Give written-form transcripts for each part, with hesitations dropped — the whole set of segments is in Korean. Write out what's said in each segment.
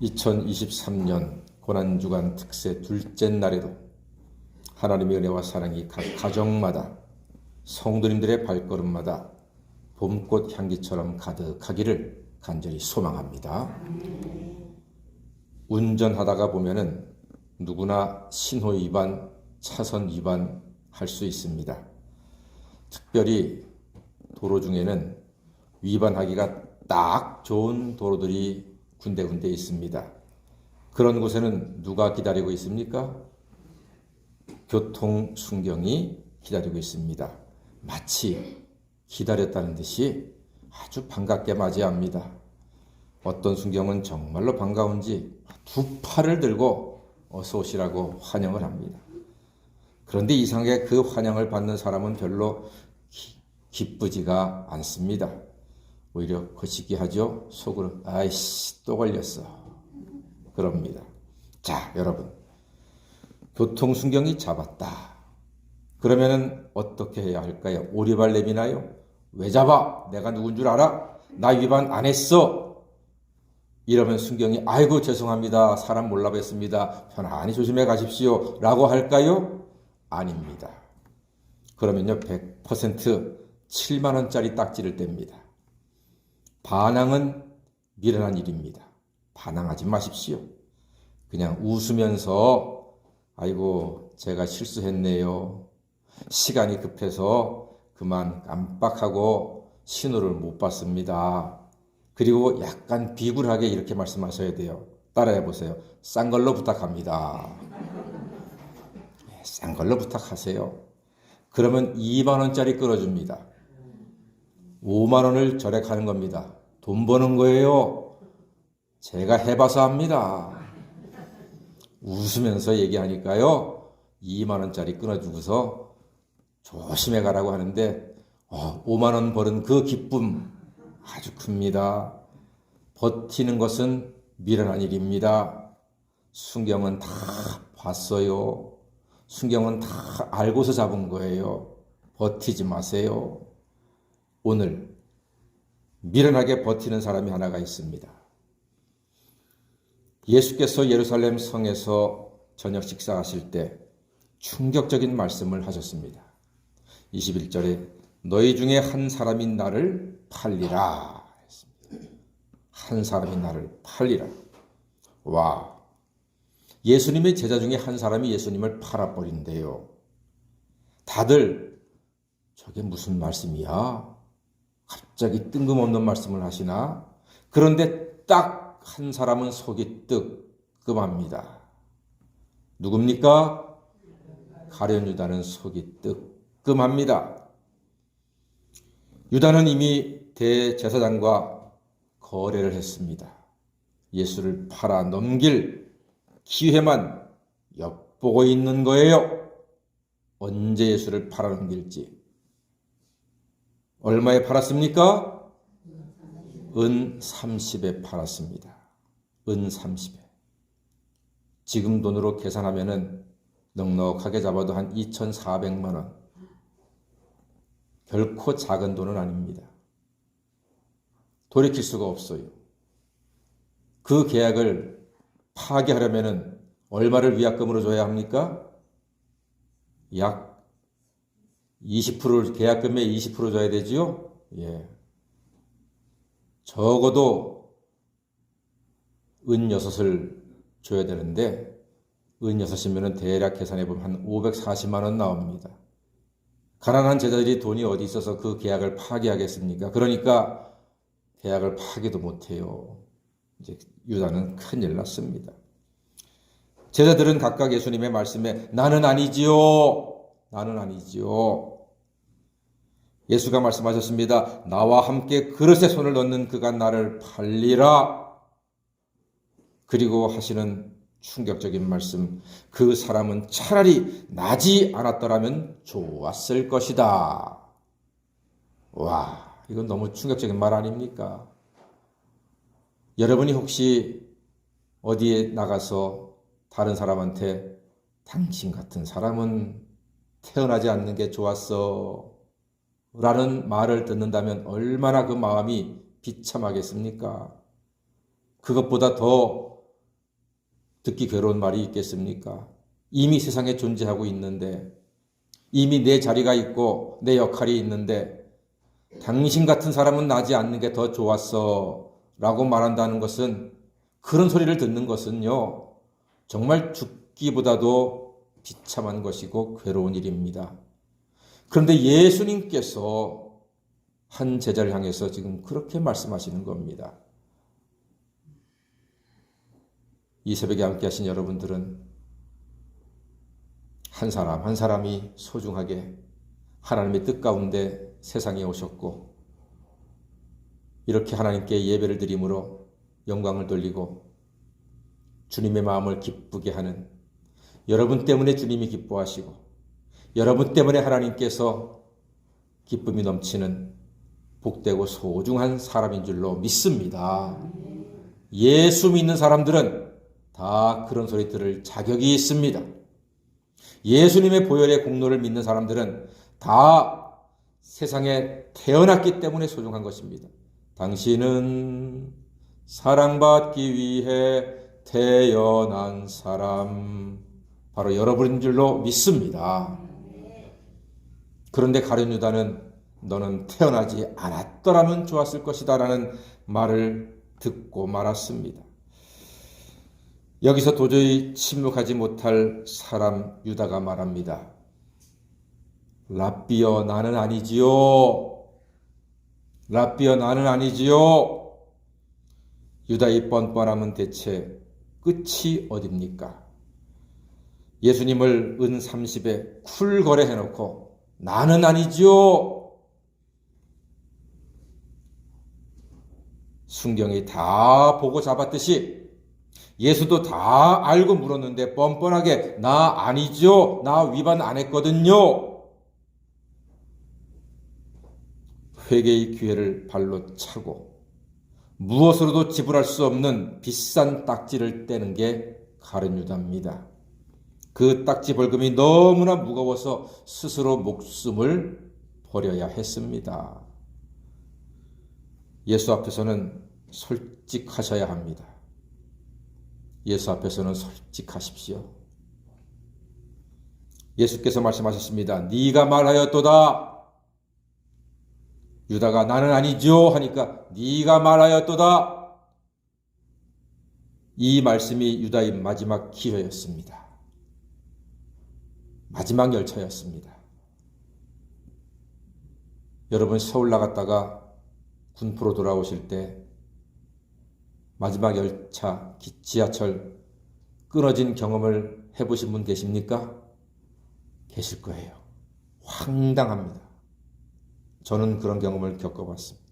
2023년 고난주간 특세 둘째 날에도 하나님의 은혜와 사랑이 각 가정마다 성도님들의 발걸음마다 봄꽃 향기처럼 가득하기를 간절히 소망합니다. 운전하다가 보면은 누구나 신호 위반, 차선 위반 할 수 있습니다. 특별히 도로 중에는 위반하기가 딱 좋은 도로들이 군데군데 있습니다. 그런 곳에는 누가 기다리고 있습니까? 교통순경이 기다리고 있습니다. 마치 기다렸다는 듯이 아주 반갑게 맞이합니다. 어떤 순경은 정말로 반가운지 두 팔을 들고 어서 오시라고 환영을 합니다. 그런데 이상하게 그 환영을 받는 사람은 별로 기쁘지가 않습니다. 오히려 거시기하죠. 속으로 아이씨 또 걸렸어 그럽니다. 자, 여러분, 교통순경이 잡았다. 그러면은 어떻게 해야 할까요? 오리발 내미나요? 왜 잡아? 내가 누군 줄 알아? 나 위반 안 했어. 이러면 순경이 아이고 죄송합니다. 사람 몰라 뵀습니다. 편안히 조심해 가십시오. 라고 할까요? 아닙니다. 그러면요 100% 7만 원짜리 딱지를 뗍니다. 반항은 미련한 일입니다. 반항하지 마십시오. 그냥 웃으면서 아이고 제가 실수했네요. 시간이 급해서 그만 깜빡하고 신호를 못 봤습니다. 그리고 약간 비굴하게 이렇게 말씀하셔야 돼요. 따라해 보세요. 싼 걸로 부탁합니다. 싼 걸로 부탁하세요. 그러면 2만 원짜리 끌어줍니다. 5만 원을 절약하는 겁니다. 돈 버는 거예요. 제가 해봐서 합니다. 웃으면서 얘기하니까요. 2만 원짜리 끊어주고서 조심해 가라고 하는데 5만 원 벌은 그 기쁨 아주 큽니다. 버티는 것은 미련한 일입니다. 순경은 다 봤어요. 순경은 다 알고서 잡은 거예요. 버티지 마세요. 오늘 미련하게 버티는 사람이 하나가 있습니다. 예수께서 예루살렘 성에서 저녁 식사하실 때 충격적인 말씀을 하셨습니다. 21절에 너희 중에 한 사람이 나를 팔리라 했습니다. 한 사람이 나를 팔리라. 와, 예수님의 제자 중에 한 사람이 예수님을 팔아버린대요. 다들 저게 무슨 말씀이야? 갑자기 뜬금없는 말씀을 하시나? 그런데 딱 한 사람은 속이 뜨끔합니다. 누굽니까? 가룟 유다는 속이 뜨끔합니다. 유다는 이미 대제사장과 거래를 했습니다. 예수를 팔아 넘길 기회만 엿보고 있는 거예요. 언제 예수를 팔아 넘길지. 얼마에 팔았습니까? 은 30에 팔았습니다. 은 30에. 지금 돈으로 계산하면은 넉넉하게 잡아도 한 2,400만 원. 결코 작은 돈은 아닙니다. 돌이킬 수가 없어요. 그 계약을 파기하려면은 얼마를 위약금으로 줘야 합니까? 약 20%, 계약금의 20% 줘야 되지요? 예. 적어도 은 6을 줘야 되는데, 은 6이면 대략 계산해보면 한 540만 원 나옵니다. 가난한 제자들이 돈이 어디 있어서 그 계약을 파기하겠습니까? 그러니까 계약을 파기도 못해요. 이제 유다는 큰일 났습니다. 제자들은 각각 예수님의 말씀에 나는 아니지요. 나는 아니지요. 예수가 말씀하셨습니다. 나와 함께 그릇에 손을 넣는 그가 나를 팔리라. 그리고 하시는 충격적인 말씀. 그 사람은 차라리 나지 않았더라면 좋았을 것이다. 와, 이건 너무 충격적인 말 아닙니까? 여러분이 혹시 어디에 나가서 다른 사람한테 당신 같은 사람은 태어나지 않는 게 좋았어 라는 말을 듣는다면 얼마나 그 마음이 비참하겠습니까? 그것보다 더 듣기 괴로운 말이 있겠습니까? 이미 세상에 존재하고 있는데, 이미 내 자리가 있고 내 역할이 있는데 당신 같은 사람은 나지 않는 게 더 좋았어 라고 말한다는 것은, 그런 소리를 듣는 것은요, 정말 죽기보다도 비참한 것이고 괴로운 일입니다. 그런데 예수님께서 한 제자를 향해서 지금 그렇게 말씀하시는 겁니다. 이 새벽에 함께 하신 여러분들은 한 사람 한 사람이 소중하게 하나님의 뜻 가운데 세상에 오셨고, 이렇게 하나님께 예배를 드림으로 영광을 돌리고 주님의 마음을 기쁘게 하는, 여러분 때문에 주님이 기뻐하시고 여러분 때문에 하나님께서 기쁨이 넘치는 복되고 소중한 사람인 줄로 믿습니다. 예수 믿는 사람들은 다 그런 소리 들을 자격이 있습니다. 예수님의 보혈의 공로를 믿는 사람들은 다 세상에 태어났기 때문에 소중한 것입니다. 당신은 사랑받기 위해 태어난 사람, 바로 여러분인 줄로 믿습니다. 그런데 가룟 유다는 너는 태어나지 않았더라면 좋았을 것이다 라는 말을 듣고 말았습니다. 여기서 도저히 침묵하지 못할 사람 유다가 말합니다. 랍비여, 나는 아니지요. 랍비여, 나는 아니지요. 유다의 뻔뻔함은 대체 끝이 어딥니까? 예수님을 은 30에 쿨거래해놓고 나는 아니지요. 순경이 다 보고 잡았듯이 예수도 다 알고 물었는데 뻔뻔하게 나 아니죠, 나 위반 안 했거든요. 회개의 기회를 발로 차고 무엇으로도 지불할 수 없는 비싼 딱지를 떼는 게 가룟 유다입니다. 그 딱지 벌금이 너무나 무거워서 스스로 목숨을 버려야 했습니다. 예수 앞에서는 솔직하셔야 합니다. 예수 앞에서는 솔직하십시오. 예수께서 말씀하셨습니다. 네가 말하였도다. 유다가 나는 아니죠 하니까 네가 말하였도다. 이 말씀이 유다의 마지막 기회였습니다. 마지막 열차였습니다. 여러분, 서울 나갔다가 군포로 돌아오실 때 마지막 열차, 지하철 끊어진 경험을 해보신 분 계십니까? 계실 거예요. 황당합니다. 저는 그런 경험을 겪어봤습니다.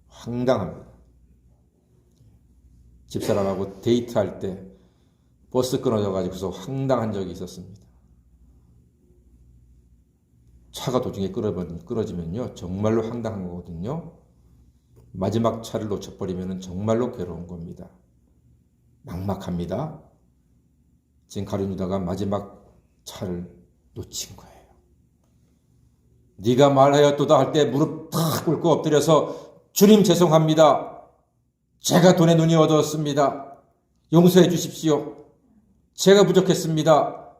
황당합니다. 집사람하고 데이트할 때 버스 끊어져가지고서 황당한 적이 있었습니다. 차가 도중에 끊어지면요, 정말로 황당한 거거든요. 마지막 차를 놓쳐버리면 정말로 괴로운 겁니다. 막막합니다. 지금 가룟 유다가 마지막 차를 놓친 거예요. 네가 말하였도다 할 때 무릎 탁 꿇고 엎드려서 주님 죄송합니다. 제가 돈에 눈이 어두웠습니다. 용서해 주십시오. 제가 부족했습니다.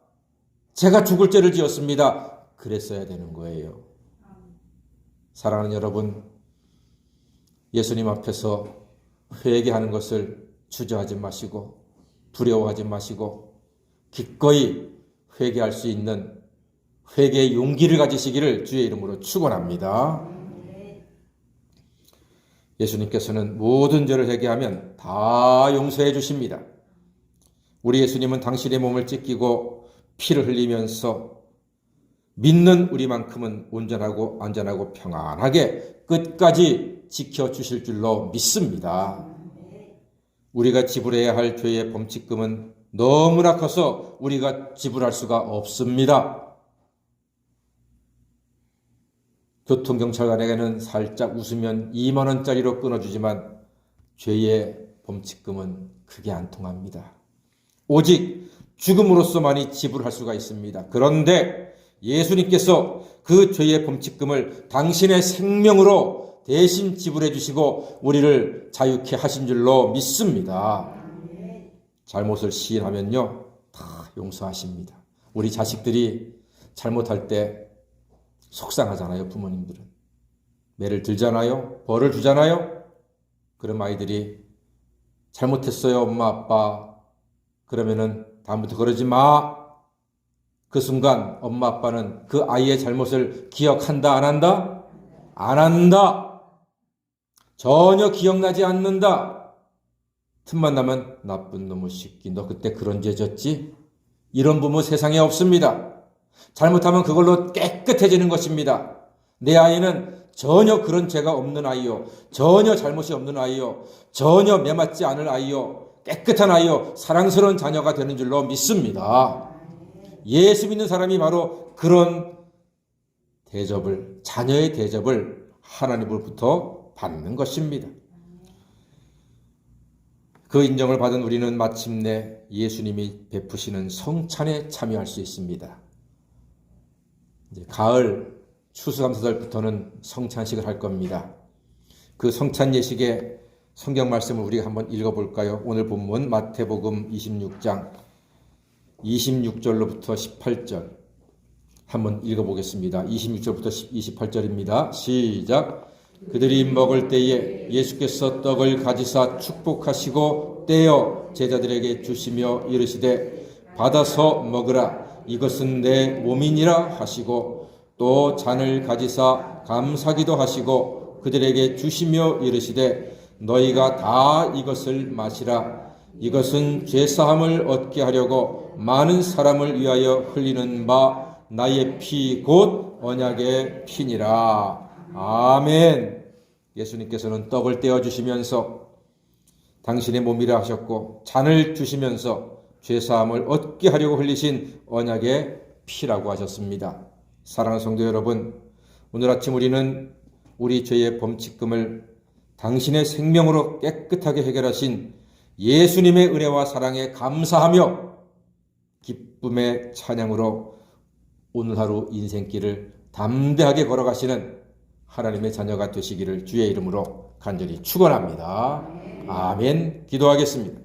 제가 죽을 죄를 지었습니다. 그랬어야 되는 거예요. 사랑하는 여러분, 예수님 앞에서 회개하는 것을 주저하지 마시고 두려워하지 마시고 기꺼이 회개할 수 있는 회개의 용기를 가지시기를 주의 이름으로 축원합니다. 예수님께서는 모든 죄를 회개하면 다 용서해 주십니다. 우리 예수님은 당신의 몸을 찢기고 피를 흘리면서 믿는 우리만큼은 온전하고 안전하고 평안하게 끝까지 지켜주실 줄로 믿습니다. 우리가 지불해야 할 죄의 범칙금은 너무나 커서 우리가 지불할 수가 없습니다. 교통경찰관에게는 살짝 웃으면 2만 원짜리로 끊어주지만 죄의 범칙금은 크게 안 통합니다. 오직 죽음으로서만이 지불할 수가 있습니다. 그런데 예수님께서 그 죄의 범칙금을 당신의 생명으로 대신 지불해 주시고 우리를 자유케 하신 줄로 믿습니다. 잘못을 시인하면요, 다 용서하십니다. 우리 자식들이 잘못할 때 속상하잖아요, 부모님들은. 매를 들잖아요, 벌을 주잖아요. 그럼 아이들이 잘못했어요, 엄마, 아빠. 그러면은 다음부터 그러지 마. 그 순간 엄마, 아빠는 그 아이의 잘못을 기억한다, 안 한다? 안 한다. 전혀 기억나지 않는다. 틈만 나면 나쁜 놈의 새끼, 너 그때 그런 죄 졌지? 이런 부모 세상에 없습니다. 잘못하면 그걸로 깨끗해지는 것입니다. 내 아이는 전혀 그런 죄가 없는 아이요, 전혀 잘못이 없는 아이요, 전혀 매맞지 않을 아이요, 깨끗한 아이요, 사랑스러운 자녀가 되는 줄로 믿습니다. 예수 믿는 사람이 바로 그런 대접을, 자녀의 대접을 하나님으로부터 받는 것입니다. 그 인정을 받은 우리는 마침내 예수님이 베푸시는 성찬에 참여할 수 있습니다. 이제 가을 추수감사절부터는 성찬식을 할 겁니다. 그 성찬 예식의 성경 말씀을 우리가 한번 읽어볼까요? 오늘 본문 마태복음 26장 26절로부터 18절 한번 읽어보겠습니다. 26절부터 28절입니다. 시작. 그들이 먹을 때에 예수께서 떡을 가지사 축복하시고 떼어 제자들에게 주시며 이르시되 받아서 먹으라, 이것은 내 몸이니라 하시고, 또 잔을 가지사 감사기도 하시고 그들에게 주시며 이르시되 너희가 다 이것을 마시라, 이것은 죄사함을 얻게 하려고 많은 사람을 위하여 흘리는 바 나의 피 곧 언약의 피니라. 아멘. 예수님께서는 떡을 떼어주시면서 당신의 몸이라 하셨고, 잔을 주시면서 죄사함을 얻게 하려고 흘리신 언약의 피라고 하셨습니다. 사랑하는 성도 여러분, 오늘 아침 우리는 우리 죄의 범칙금을 당신의 생명으로 깨끗하게 해결하신 예수님의 은혜와 사랑에 감사하며 기쁨의 찬양으로 오늘 하루 인생길을 담대하게 걸어가시는 하나님의 자녀가 되시기를 주의 이름으로 간절히 축원합니다. 아멘. 기도하겠습니다.